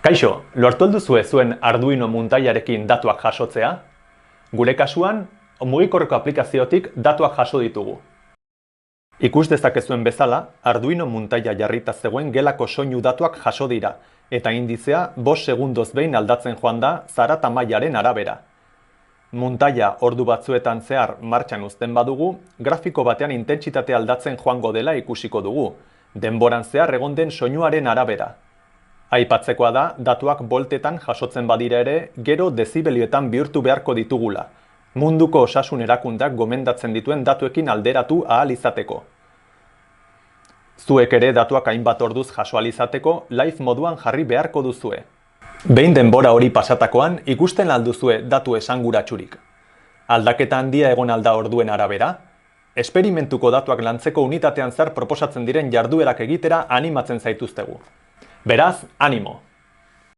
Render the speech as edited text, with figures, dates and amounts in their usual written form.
Kaixo, lortu alduzue zuen Arduino muntailarekin datuak jasotzea? Gure kasuan, mugikorreko aplikaziotik datuak jaso ditugu. Ikus dezakezuen bezala, Arduino muntaila jarrita zegoen gelako soinu datuak jaso dira, eta indizea 5 segundoz behin aldatzen joan da zara tamailaren arabera. Muntaila ordu batzuetan zehar martxan uzten badugu, grafiko batean intentsitate aldatzen joango dela ikusiko dugu, denboran zehar egon den soinuaren arabera. Aipatzekoa da, datuak boltetan jasotzen badira ere, gero dezibelioetan bihurtu beharko ditugula. Munduko osasun erakundeak gomendatzen dituen datuekin alderatu ahal izateko. Zuek ere datuak hainbat orduz jaso ahal izateko, live moduan jarri beharko duzue. Behin denbora hori pasatakoan, ikusten alduzue datu esanguratsurik. Aldaketa handia egon alda orduen arabera? Esperimentuko datuak lantzeko unitatean zer proposatzen diren jarduerak egitera animatzen zaituztegu. Beraz, animo!